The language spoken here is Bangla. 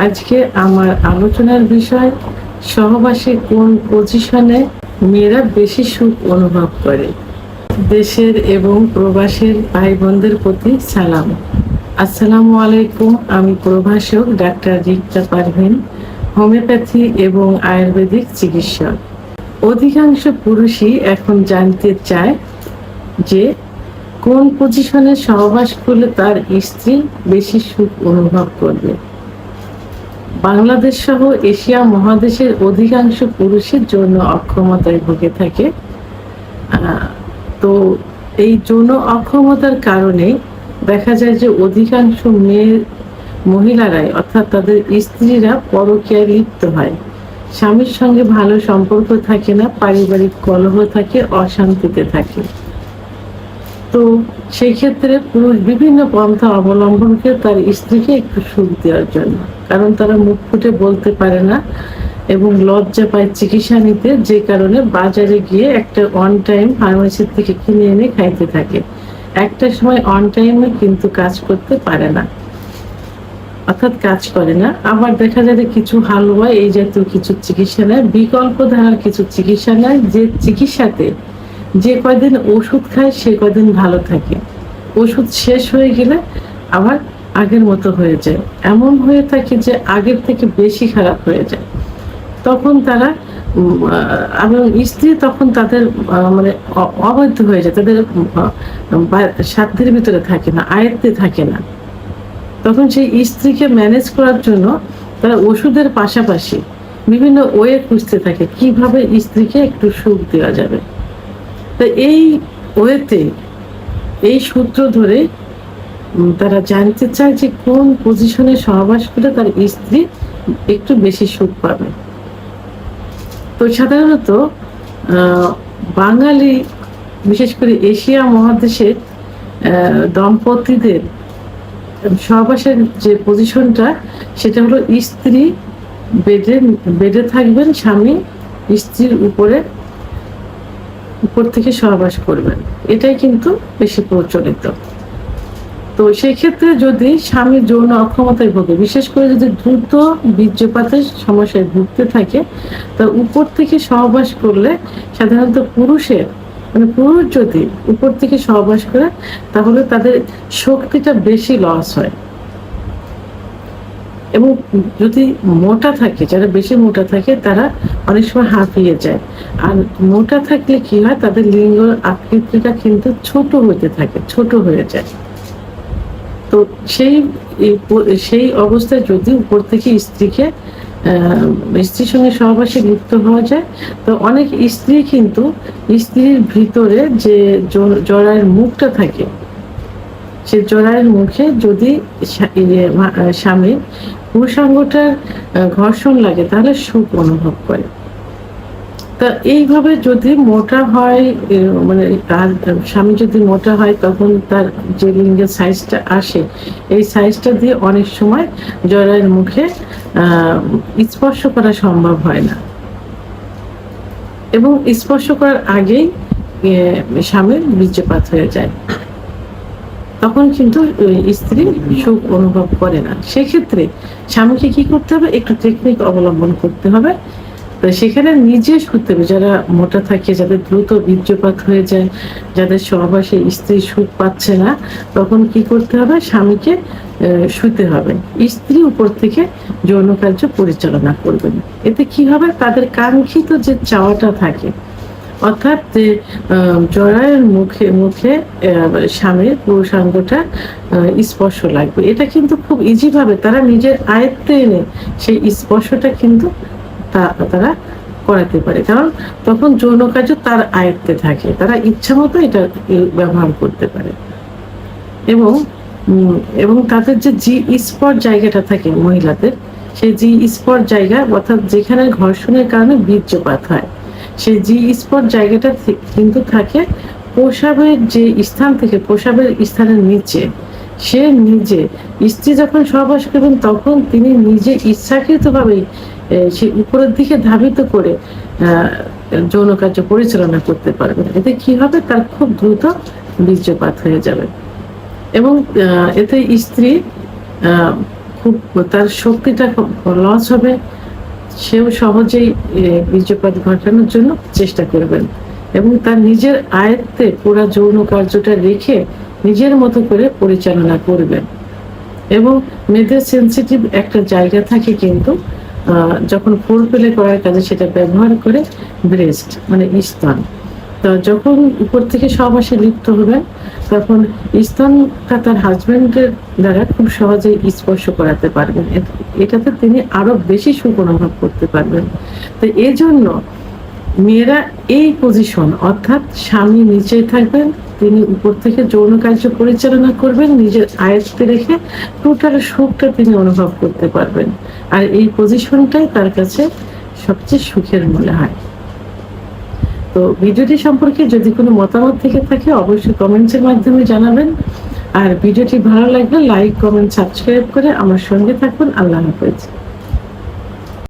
আজকে আমার আলোচনার বিষয় সহবাসে কোন পজিশনে মেয়েরা বেশি সুখ অনুভব করে। দেশের এবং প্রবাসের ভাই বোনদের প্রতি সালাম। আসসালামু আলাইকুম। আমি প্রভাষক ডাক্তার রিক্তা পারভিন, হোমিওপ্যাথি এবং আয়ুর্বেদিক চিকিৎসক। অধিকাংশ পুরুষই এখন জানতে চায় যে কোন পজিশনে সহবাস করলে তার স্ত্রী বেশি সুখ অনুভব করবে। বাংলাদেশ সহ এশিয়া মহাদেশের অধিকাংশ পুরুষের যৌন অক্ষমতায় ভুগে থাকে। তো এই যৌন অক্ষমতার কারণে দেখা যায় যে অধিকাংশ মহিলারাই অর্থাৎ তাদের স্ত্রীরা পরকীয়ায় লিপ্ত হয়। স্বামীর সঙ্গে ভালো সম্পর্ক থাকে না, পারিবারিক কলহ থাকে, অশান্তিতে থাকে। তো সেই ক্ষেত্রে পুরুষ বিভিন্ন পন্থা অবলম্বন করে তার স্ত্রীকে একটু সুখ দেওয়ার জন্য, কারণ তারা মুখ ফুটে বলতে পারে না এবং লজ্জা পায় চিকিৎসা নিতে, যে কারণে বাজারে গিয়ে একটা অন টাইম ফার্মেসি থেকে কিনে এনে খাইতে থাকে। একটা সময় অন টাইমে কিন্তু কাজ করতে পারে না, অর্থাৎ কাজ করে না। আবার দেখা যায় কিছু হালুয়া এই জাতীয় কিছু চিকিৎসা নেয়, বিকল্প ধারার কিছু চিকিৎসা নেয়, যে চিকিৎসাতে যে কয়দিন ওষুধ খায় সে কয়দিন ভালো থাকে, ওষুধ শেষ হয়ে গেলে আবার আগের মতো হয়ে যায়। এমন হয়ে থাকে যে আগের থেকে বেশি খারাপ হয়ে যায়। তখন তারা এবং স্ত্রী তখন তাদের মানে অবাধ্য হয়ে যায়, তাদের সাধ্যের ভিতরে থাকে না, আয়ত্তে থাকে না। তখন সেই স্ত্রীকে ম্যানেজ করার জন্য তারা ওষুধের পাশাপাশি বিভিন্ন ওয়ে খুঁজতে থাকে কিভাবে স্ত্রীকে একটু সুখ দেওয়া যাবে। তো এই ওয়েতে এই সূত্র ধরে তারা জানতে চায় যে কোন পজিশনে সহবাস করে তার স্ত্রী একটু বেশি সুখ পাবে। তো সাধারণত বাঙালি, বিশেষ করে এশিয়া মহাদেশের দম্পতিদের সহবাসের যে পজিশনটা সেটা হলো স্ত্রী বেডে থাকবেন, স্বামী স্ত্রীর উপর থেকে সহবাস করবেন, এটাই কিন্তু বেশি প্রচলিত। তো সেই ক্ষেত্রে যদি স্বামী যৌন অক্ষমতায় ভোগে, বিশেষ করে যদি দ্রুত বীর্যপাতের সমস্যায় ভুগতে থাকে, তা উপর থেকে সহবাস করলে সাধারণত পুরুষ যদি উপর থেকে সহবাস করে তাহলে তাদের শক্তিটা বেশি লস হয়। এবং যদি মোটা থাকে, যারা বেশি মোটা থাকে তারা অনেক সময় হাঁপিয়ে যায়। আর মোটা থাকলে কি হয়, তাদের লিঙ্গ আকৃতিটা কিন্তু ছোট হতে থাকে, ছোট হয়ে যায়। তো সেই অবস্থায় যদি উপর থেকে স্ত্রীর সঙ্গে সহবাসে লিপ্ত হওয়া যায়, তো অনেক স্ত্রী কিন্তু স্ত্রীর ভিতরে যে জরায়ের মুখটা থাকে, সে জরায়ের মুখে যদি স্বামীর পুরুষাঙ্গটার ঘর্ষণ লাগে তাহলে সুখ অনুভব করে। তা এইভাবে যদি মোটা হয়, মানে স্বামী যদি মোটা হয়, তখন তার যে লিঙ্গের সাইজটা আসে, এই সাইজটা দিয়ে অনেক সময় জরায়ের মুখে স্পর্শ করা সম্ভব হয় না, এবং স্পর্শ করার আগেই স্বামীর বীর্যপাত হয়ে যায়। তখন কিন্তু স্ত্রী সুখ অনুভব করে না। সেক্ষেত্রে স্বামীকে কি করতে হবে, একটু টেকনিক অবলম্বন করতে হবে। তো সেখানে নিজে শুতে হবে, যারা মোটা থাকে, যাদের দ্রুত বীর্যপাত হয়ে যায়, যাদের সহবাসে স্ত্রী সুখ পাচ্ছে না, তখন কি করতে হবে, স্বামীকে শুতে হবে, স্ত্রী উপর থেকে যৌন কার্য পরিচালনা করবেন। এতে কি হবে, তাদের কাঙ্ক্ষিত যে চাওয়াটা থাকে, অর্থাৎ যে জরায়ের মুখে স্বামীর পুরুষাঙ্গটা স্পর্শ লাগবে, এটা কিন্তু খুব ইজি ভাবে তারা নিজের আয়ত্তে এনে সেই স্পর্শটা কিন্তু তারা করাতে পারে, কারণ তখন যৌন কার্য তার আয়ত্তে থাকে, তারা ইচ্ছা মতো এটা ব্যবহার করতে পারে। এবং তাদের যে জি স্পট জায়গাটা থাকে মহিলাদের, সেই জি স্পট জায়গা, অর্থাৎ যেখানে ঘর্ষণের কারণে বীর্যপাত হয়, সেই জি স্পট জায়গাটা কিন্তু থাকে প্রসাবের যে স্থান থেকে, প্রসাবের স্থানের নিচে। সে নিজে, স্ত্রী যখন সহবাস করবেন তখন তিনি নিজে ইচ্ছাকৃতভাবেই সে উপরের দিকে ধাবিত করে যৌন কার্য পরিচালনা করতে পারবেন। এতে কি হবে, তার খুব দ্রুত বীর্যপাত হয়ে যাবে এবং এতে স্ত্রী খুব তার শক্তিটা লস হবে, সেও সহজেই বীর্যপাত ঘটানোর জন্য চেষ্টা করবেন এবং তার নিজের আয়ত্তে পুরো যৌন কার্যটা রেখে নিজের মতো করে পরিচালনা করবেন। এবং মেয়েদের সেন্সিটিভ একটা জায়গা থাকে কিন্তু যখন ফোর প্লে করার কাজে সেটা ব্যবহার করে ব্রেস্ট মানে স্তন। তো যখন উপর থেকে সহবাসে লিপ্ত হবেন তখন স্তনটা তার হাজবেন্ডের দ্বারা খুব সহজেই স্পর্শ করাতে পারবেন, এটাতে তিনি আরো বেশি সুখ অনুভব করতে পারবেন। তো এই জন্য মেয়েরা এই পজিশন অর্থাৎ স্বামী নিচে থাকবেন, তিনি উপর থেকে যৌন কার্য পরিচালনা করবেন নিজের আয়ত্তে রেখে, টোটাল সুখটা তিনি অনুভব করতে পারবেন। আর এই পজিশনটাই তার কাছে সবচেয়ে সুখের মনে হয়। তো ভিডিওটি সম্পর্কে যদি কোনো মতামত থেকে থাকে অবশ্যই কমেন্টসের মাধ্যমে জানাবেন। আর ভিডিওটি ভালো লাগলে লাইক, কমেন্ট, সাবস্ক্রাইব করে আমার সঙ্গে থাকুন। আল্লাহ হাফেজ।